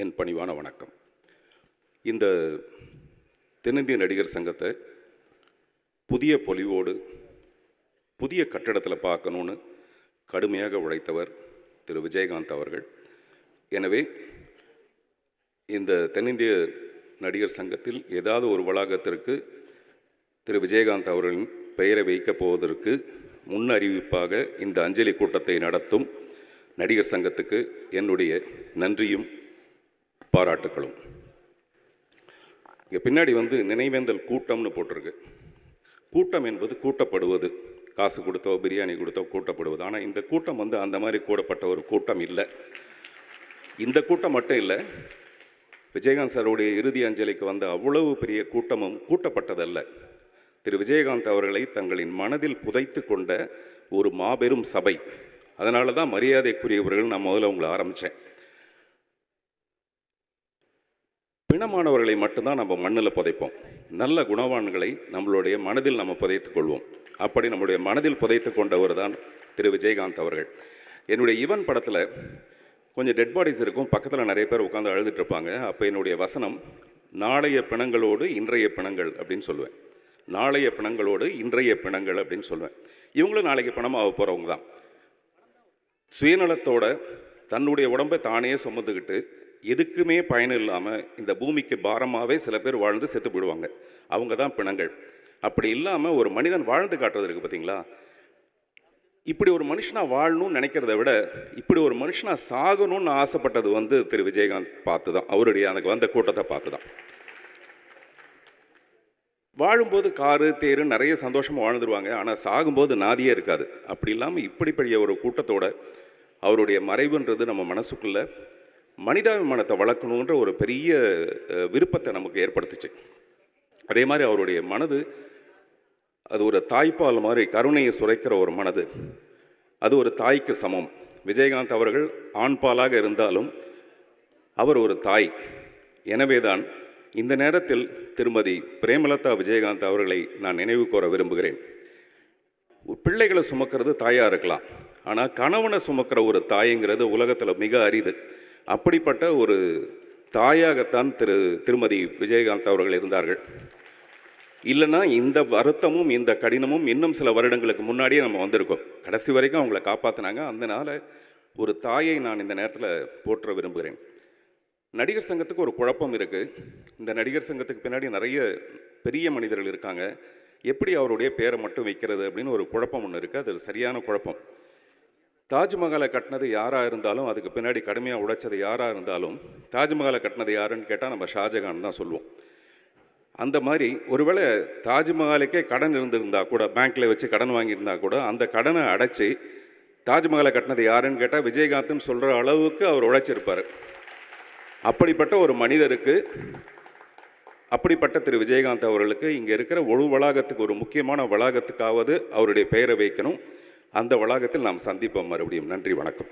என் பணிவான வணக்கம். இந்த தென்னிந்திய நடிகர் சங்கத்தை புதிய பொலிவோடு புதிய கட்டடத்தில் பார்க்கணுன்னு கடுமையாக உழைத்தவர் திரு விஜயகாந்த் அவர்கள். எனவே இந்த தென்னிந்திய நடிகர் சங்கத்தில் ஏதாவது ஒரு வளாகத்திற்கு திரு விஜயகாந்த் அவர்களின் பெயரை வைக்கப் போவதற்கு முன் அறிவிப்பாக இந்த அஞ்சலி கூட்டத்தை நடத்தும் நடிகர் சங்கத்துக்கு என்னுடைய நன்றியும் பாராட்டுக்களும். இங்கே பின்னாடி நினைவேந்தல் கூட்டம்னு போட்டிருக்கு. கூட்டம் என்பது கூட்டப்படுவது, காசு கொடுத்தோ பிரியாணி கொடுத்தோ கூட்டப்படுவது. ஆனால் இந்த கூட்டம் அந்த மாதிரி கூடப்பட்ட ஒரு கூட்டம் இல்லை. இந்த கூட்டம் மட்டும் இல்லை, விஜயகாந்த் சாருடைய இறுதி அஞ்சலிக்கு வந்த அவ்வளவு பெரிய கூட்டமும் கூட்டப்பட்டதல்ல. திரு விஜயகாந்த் அவர்களை தங்களின் மனதில் புதைத்து கொண்ட ஒரு மாபெரும் சபை. அதனால தான் மரியாதைக்குரியவர்கள் நான் முதல்ல உங்களை ஆரம்பித்தேன். பிணமானவர்களை மட்டும்தான் நம்ம மண்ணில் புதைப்போம். நல்ல குணவான்களை நம்மளுடைய மனதில் நம்ம புதைத்துக் கொள்வோம். அப்படி நம்முடைய மனதில் புதைத்து கொண்டவர் தான் திரு விஜயகாந்த் அவர்கள். என்னுடைய ஈவன் படத்தில் கொஞ்சம் டெட் பாடிஸ் இருக்கும், பக்கத்தில் நிறைய பேர் உட்காந்து அழுதுட்டு இருப்பாங்க. அப்போ என்னுடைய வசனம் நாளைய பிணங்களோடு இன்றைய பிணங்கள் அப்படின்னு சொல்லுவேன். நாளைய பிணங்களோடு இன்றைய பிணங்கள் அப்படின்னு சொல்லுவேன். இவங்களும் நாளைக்கு பிணமாக போகிறவங்க தான். சுயநலத்தோட தன்னுடைய உடம்பை தானே சுமந்துக்கிட்டு எதுக்குமே பயன் இல்லாமல் இந்த பூமிக்கு பாரமாகவே சில பேர் வாழ்ந்து செத்து போயிடுவாங்க. அவங்க தான் பிணங்கள். அப்படி இல்லாமல் ஒரு மனிதன் வாழ்ந்து காட்டுறது இருக்குது பார்த்தீங்களா? இப்படி ஒரு மனுஷனாக வாழணும்னு நினைக்கிறத விட இப்படி ஒரு மனுஷனாக சாகணும்னு ஆசைப்பட்டது திரு விஜயகாந்த் பார்த்து தான், அவருடைய அந்த வந்த கூட்டத்தை பார்த்து தான். வாழும்போது காரு தேரு நிறைய சந்தோஷமாக வாழ்ந்துருவாங்க, ஆனால் சாகும்போது நாதியே இருக்காது. அப்படி இல்லாமல் இப்படிப்படிய ஒரு கூட்டத்தோட அவருடைய மறைவுன்றது நம்ம மனசுக்குள்ளே மனிதாபிமானத்தை வளர்க்கணுன்ற ஒரு பெரிய விருப்பத்தை நமக்கு ஏற்படுத்துச்சு. அதே மாதிரி அவருடைய மனது அது ஒரு தாய்ப்பால் மாதிரி கருணையை சுரைக்கிற ஒரு மனது. அது ஒரு தாய்க்கு சமம். விஜயகாந்த் அவர்கள் ஆண்பாலாக இருந்தாலும் அவர் ஒரு தாய். எனவே தான் இந்த நேரத்தில் திருமதி பிரேமலதா விஜயகாந்த் அவர்களை நான் நினைவு கூற விரும்புகிறேன். பிள்ளைகளை சுமக்கிறது தாயாக இருக்கலாம், ஆனால் கணவனை சுமக்கிற ஒரு தாய்ங்கிறது உலகத்தில் மிக அரிது. அப்படிப்பட்ட ஒரு தாயாகத்தான் திருமதி விஜயகாந்த் அவர்கள் இருந்தார்கள். இல்லைன்னா இந்த வருத்தமும் இந்த கடினமும் இன்னும் சில வருடங்களுக்கு முன்னாடியே நம்ம வந்திருக்கோம். கடைசி வரைக்கும் அவங்கள காப்பாற்றினாங்க. அதனால் ஒரு தாயை நான் இந்த நேரத்தில் போற்ற விரும்புகிறேன். நடிகர் சங்கத்துக்கு ஒரு குழப்பம் இருக்குது. இந்த நடிகர் சங்கத்துக்கு பின்னாடி நிறைய பெரிய மனிதர்கள் இருக்காங்க. எப்படி அவருடைய பேரை மட்டும் வைக்கிறது அப்படின்னு ஒரு குழப்பம் ஒன்று இருக்குது. அது சரியான குழப்பம். தாஜ்மஹாலை கட்டினது யாராக இருந்தாலும், அதுக்கு பின்னாடி கடுமையாக உழைச்சது யாராக இருந்தாலும், தாஜ்மஹாலை கட்டினது யாருன்னு கேட்டால் நம்ம ஷாஜகான் தான் சொல்லுவோம். அந்த மாதிரி ஒருவேளை தாஜ்மஹாலுக்கே கடன் இருந்திருந்தா கூட, பேங்க்கில் வச்சு கடன் வாங்கியிருந்தா கூட, அந்த கடனை அடைச்சி தாஜ்மஹாலை கட்டினது யாருன்னு கேட்டால் விஜயகாந்த்னு சொல்கிற அளவுக்கு அவர் உழைச்சிருப்பார். அப்படிப்பட்ட ஒரு மனிதருக்கு, அப்படிப்பட்ட திரு விஜயகாந்த் அவர்களுக்கு இங்கே இருக்கிற ஒரு வளாகத்துக்கு, ஒரு முக்கியமான வளாகத்துக்காவது அவருடைய பெயரை வைக்கணும். அந்த வளாகத்தில் நாம் சந்திப்போம் மறுபடியும். நன்றி, வணக்கம்.